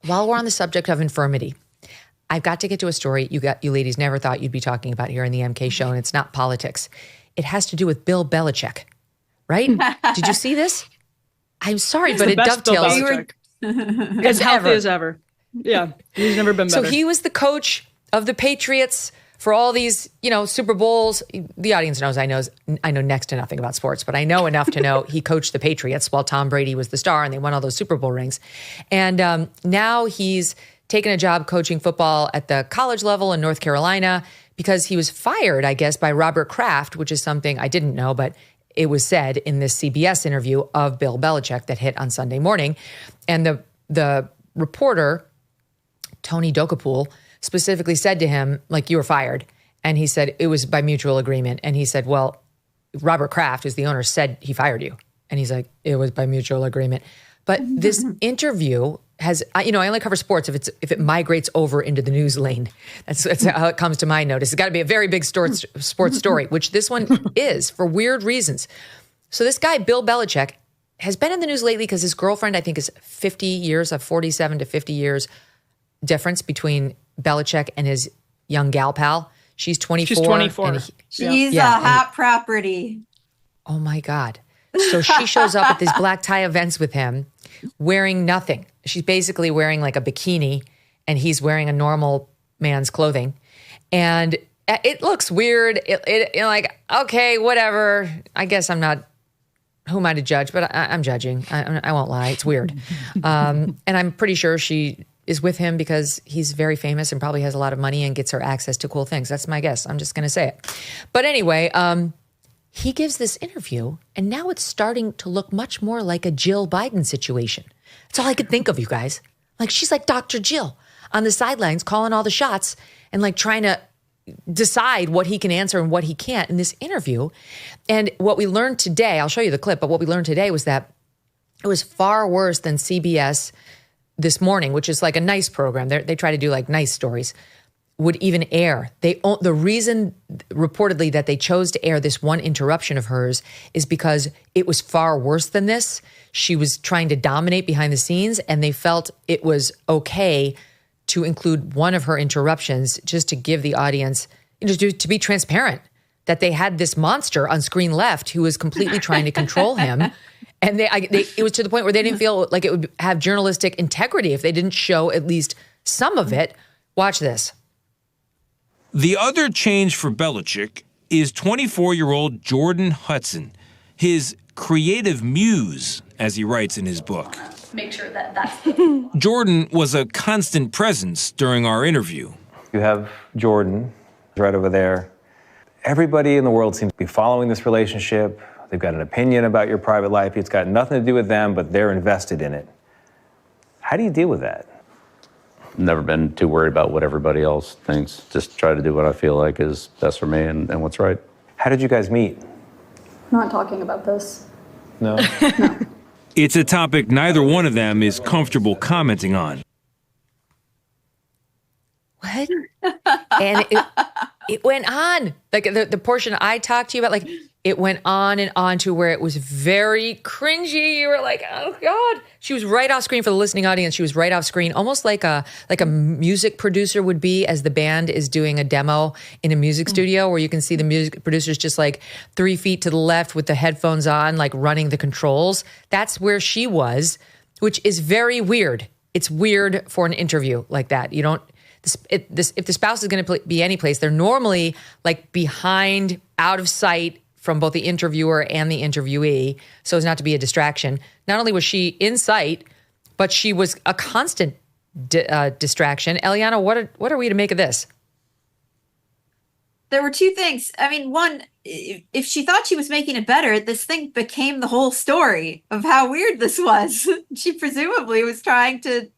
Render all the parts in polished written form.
while we're on the subject of infirmity, I've got to get to a story you ladies never thought you'd be talking about here in the MK show, and it's not politics. It has to do with Bill Belichick, right? Did you see this? I'm sorry, but it dovetails. As healthy as ever. Yeah, he's never been better. So he was the coach of the Patriots for all these, Super Bowls. The audience knows I know next to nothing about sports, but I know enough to know he coached the Patriots while Tom Brady was the star and they won all those Super Bowl rings. And now he's taken a job coaching football at the college level in North Carolina because he was fired, I guess, by Robert Kraft, which is something I didn't know, but it was said in this CBS interview of Bill Belichick that hit on Sunday morning. And the reporter, Tony Dokopoul, specifically said to him, like, you were fired. And he said it was by mutual agreement. And he said, well, Robert Kraft, who's the owner, said he fired you. And he's like, it was by mutual agreement. But this interview has, I only cover sports if it migrates over into the news lane. That's how it comes to my notice. It's got to be a very big sports story, which this one is for weird reasons. So this guy, Bill Belichick, has been in the news lately because his girlfriend, I think, is 50 years, of 47 to 50 years difference between Belichick and his young gal pal. She's 24. She's 24. She's a hot property. Oh, my God. So she shows up at these black tie events with him wearing nothing. She's basically wearing like a bikini and he's wearing a normal man's clothing. And it looks weird. Like, okay, whatever. I guess I'm not, who am I to judge? But I'm judging. I won't lie. It's weird. And I'm pretty sure she is with him because he's very famous and probably has a lot of money and gets her access to cool things. That's my guess. I'm just going to say it. But anyway, he gives this interview, and now it's starting to look much more like a Jill Biden situation. That's all I could think of, you guys. Like, she's like Dr. Jill on the sidelines calling all the shots and like trying to decide what he can answer and what he can't in this interview. And what we learned today, I'll show you the clip, but what we learned today was that it was far worse than CBS This Morning, which is like a nice program. They try to do like nice stories, would even air. The reason reportedly that they chose to air this one interruption of hers is because it was far worse than this. She was trying to dominate behind the scenes, and they felt it was okay to include one of her interruptions just to give the audience, to be transparent, that they had this monster on screen left who was completely trying to control him. And it was to the point where they didn't feel like it would have journalistic integrity if they didn't show at least some of it. Watch this. The other change for Belichick is 24-year-old Jordan Hudson, his creative muse, as he writes in his book. Make sure that's... Jordan was a constant presence during our interview. You have Jordan right over there. Everybody in the world seems to be following this relationship. They've got an opinion about your private life. It's got nothing to do with them, but they're invested in it. How do you deal with that? Never been too worried about what everybody else thinks. Just try to do what I feel like is best for me and what's right. How did you guys meet? Not talking about this. No? No. It's a topic neither one of them is comfortable commenting on. What? And it went on. Like the portion I talked to you about, like it went on and on to where it was very cringy. You were like, oh God. She was right off screen for the listening audience. She was right off screen, almost like a music producer would be as the band is doing a demo in a music studio where you can see the music producers just like 3 feet to the left with the headphones on, like running the controls. That's where she was, which is very weird. It's weird for an interview like that. You don't, if the spouse is going to be any place, they're normally like behind, out of sight from both the interviewer and the interviewee, so as not to be a distraction. Not only was she in sight, but she was a constant distraction. Eliana, what are we to make of this? There were two things. I mean, one, if she thought she was making it better, this thing became the whole story of how weird this was. She presumably was trying to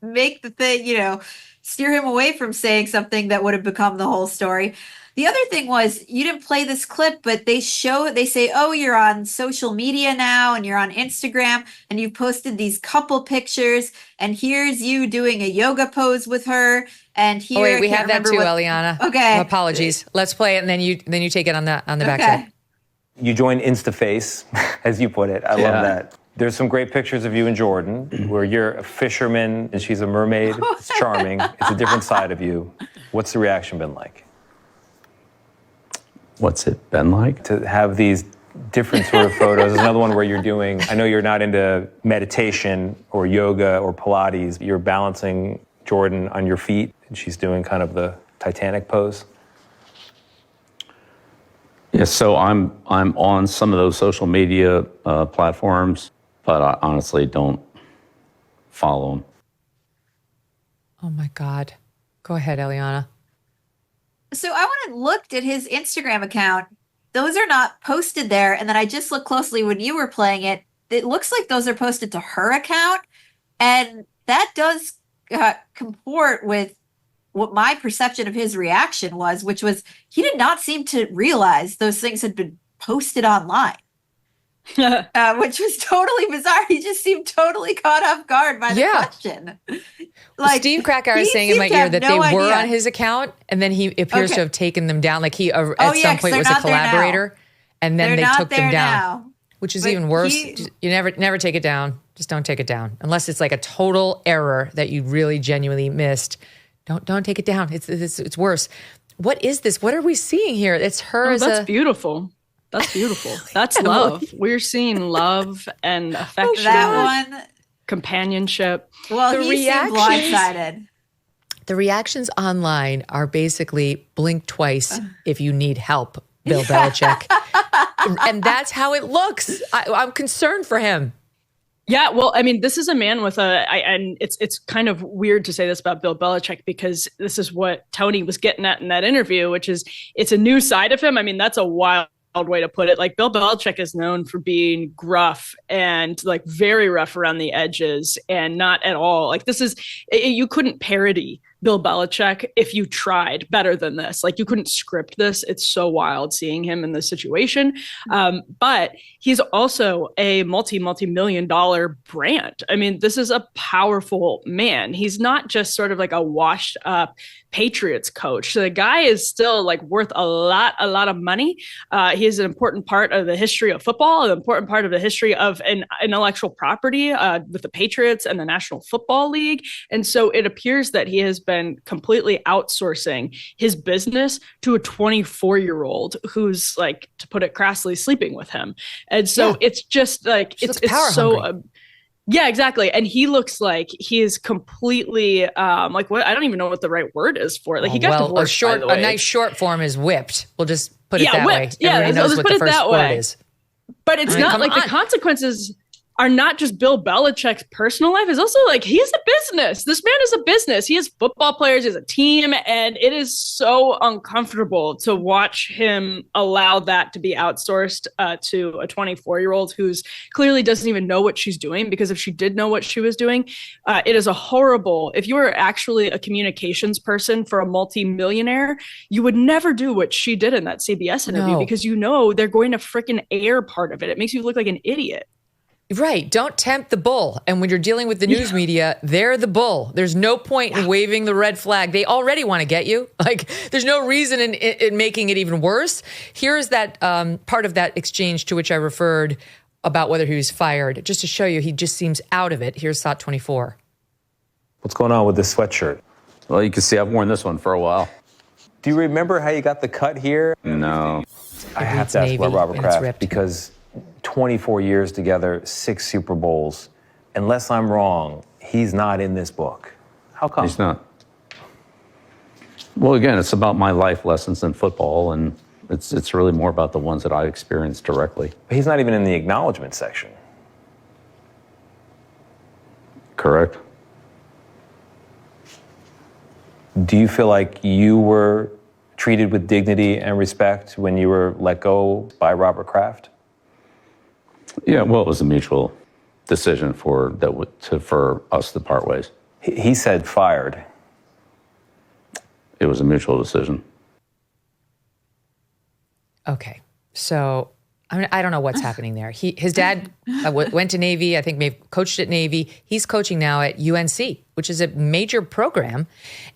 make the thing, steer him away from saying something that would have become the whole story. The other thing was, you didn't play this clip, but they say, oh, you're on social media now and you're on Instagram and you posted these couple pictures and here's you doing a yoga pose with her. And here, wait, we have that too, Eliana. Okay. Apologies. Let's play it and then you take it on the backside. You joined InstaFace, as you put it. I love that. There's some great pictures of you and Jordan where you're a fisherman and she's a mermaid. It's charming. It's a different side of you. What's the reaction been like? What's it been like? To have these different sort of photos. There's another one where you're doing, I know you're not into meditation or yoga or Pilates. You're balancing Jordan on your feet and she's doing kind of the Titanic pose. Yeah, so I'm on some of those social media platforms, but I honestly don't follow them. Oh my God. Go ahead, Eliana. So I went and looked at his Instagram account. Those are not posted there. And then I just looked closely when you were playing it. It looks like those are posted to her account. And that does comport with what my perception of his reaction was, which was he did not seem to realize those things had been posted online, which was totally bizarre. He just seemed totally caught off guard by the question. Like Steve Krakauer is saying in my ear that they were on his account, and then he appears to have taken them down. Like he at some point was a collaborator, and then they took them down, which is even worse. You never take it down. Just don't take it down unless it's like a total error that you really genuinely missed. Don't take it down. It's worse. What is this? What are we seeing here? It's her as that's beautiful. That's beautiful. That's love. We're seeing love and affection. That one. Companionship. Well, he seemed blindsided. The reactions online are basically blink twice if you need help, Bill Belichick. And that's how it looks. I'm concerned for him. Yeah, well, I mean, this is a man with and it's kind of weird to say this about Bill Belichick because this is what Tony was getting at in that interview, which is it's a new side of him. I mean, that's a wild way to put it. Like Bill Belichick is known for being gruff and like very rough around the edges and not at all. Like you couldn't parody Bill Belichick if you tried better than this. Like you couldn't script this. It's so wild seeing him in this situation. But he's also a multi-million dollar brand. I mean, this is a powerful man. He's not just sort of like a washed up Patriots coach. So the guy is still like worth a lot of money. He is an important part of the history of football, an important part of the history of an intellectual property with the Patriots and the National Football League. And so it appears that he has been completely outsourcing his business to a 24-year-old who's, like, to put it crassly, sleeping with him. And so it's just like it's so yeah, exactly. And he looks like he is completely like what I don't even know what the right word is for it. Like he got divorced. A nice short form is whipped. We'll just put it that way. Yeah, everybody knows what the first word is. But it's not like the consequences are not just Bill Belichick's personal life. It's also like he's a business. This man is a business. He has football players, he has a team, and it is so uncomfortable to watch him allow that to be outsourced to a 24-year-old who's clearly doesn't even know what she's doing, because if she did know what she was doing, it is a horrible, if you were actually a communications person for a multi-millionaire, you would never do what she did in that CBS interview because you know they're going to freaking air part of it. It makes you look like an idiot. Right. Don't tempt the bull. And when you're dealing with the news media, they're the bull. There's no point in waving the red flag. They already want to get you. Like, there's no reason in making it even worse. Here's that part of that exchange to which I referred about whether he was fired, just to show you he just seems out of it. Here's Thought 24. What's going on with this sweatshirt? Well, you can see I've worn this one for a while. Do you remember how you got the cut here? No. I have to ask about Robert Kraft because 24 years together, 6 Super Bowls. Unless I'm wrong, he's not in this book. How come? He's not. Well, again, it's about my life lessons in football, and it's really more about the ones that I experienced directly. But he's not even in the acknowledgement section. Correct. Do you feel like you were treated with dignity and respect when you were let go by Robert Kraft? Yeah, well, it was a mutual decision for us to part ways. He said fired. It was a mutual decision. Okay, so I don't know what's happening there. His dad went to Navy, I think maybe coached at Navy. He's coaching now at UNC, which is a major program.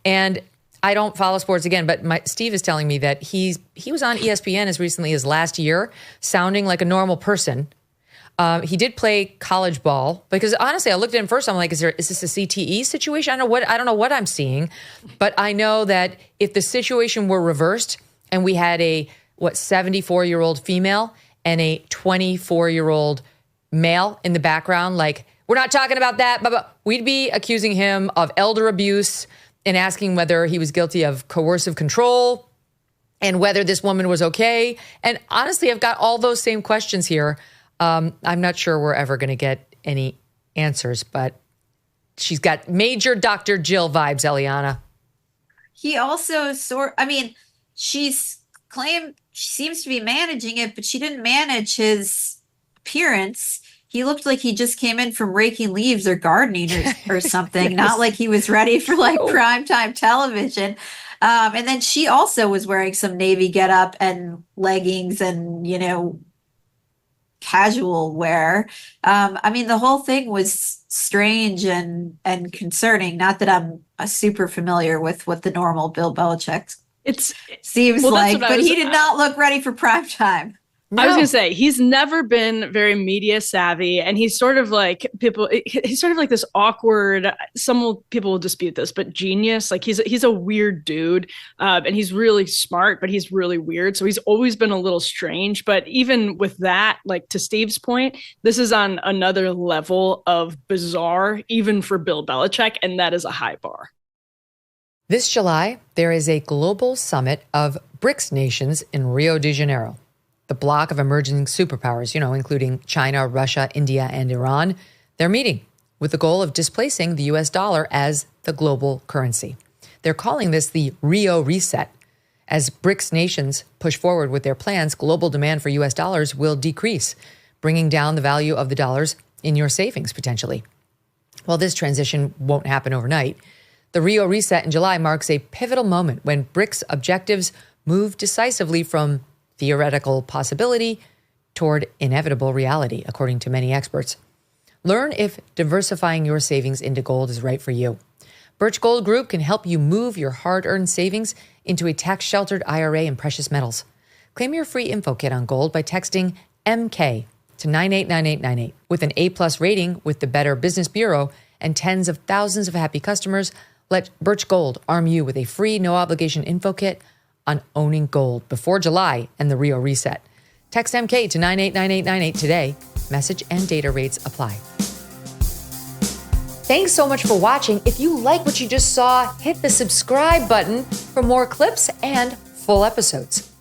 And I don't follow sports again, but Steve is telling me that he was on ESPN as recently as last year, sounding like a normal person. He did play college ball because honestly, I looked at him first. I'm like, is this a CTE situation? I don't know what I'm seeing, but I know that if the situation were reversed and we had a 74-year-old female and a 24-year-old male in the background, like, we're not talking about that, but we'd be accusing him of elder abuse and asking whether he was guilty of coercive control and whether this woman was okay. And honestly, I've got all those same questions here. I'm not sure we're ever going to get any answers, but she's got major Dr. Jill vibes, Eliana. He also she's claimed she seems to be managing it, but she didn't manage his appearance. He looked like he just came in from raking leaves or gardening or something, yes. Not like he was ready for primetime television. And then she also was wearing some navy getup and leggings and, casual wear. The whole thing was strange and concerning. Not that I'm super familiar with what the normal Bill Belichick seems like, but he did not look ready for prime time. No. I was going to say, he's never been very media savvy, and he's sort of like this awkward, people will dispute this, but genius. Like he's a weird dude, and he's really smart, but he's really weird. So he's always been a little strange. But even with that, like to Steve's point, this is on another level of bizarre, even for Bill Belichick, and that is a high bar. This July, there is a global summit of BRICS nations in Rio de Janeiro. The bloc of emerging superpowers, including China, Russia, India, and Iran, they're meeting with the goal of displacing the US dollar as the global currency. They're calling this the Rio Reset. As BRICS nations push forward with their plans, global demand for US dollars will decrease, bringing down the value of the dollars in your savings potentially. While this transition won't happen overnight, the Rio Reset in July marks a pivotal moment when BRICS objectives move decisively from theoretical possibility toward inevitable reality, according to many experts. Learn if diversifying your savings into gold is right for you. Birch Gold Group can help you move your hard-earned savings into a tax-sheltered IRA in precious metals. Claim your free info kit on gold by texting MK to 989898. With an A+ rating with the Better Business Bureau and tens of thousands of happy customers, let Birch Gold arm you with a free no-obligation info kit on owning gold before July and the Rio Reset. Text MK to 989898 today. Message and data rates apply. Thanks so much for watching. If you like what you just saw, hit the subscribe button for more clips and full episodes.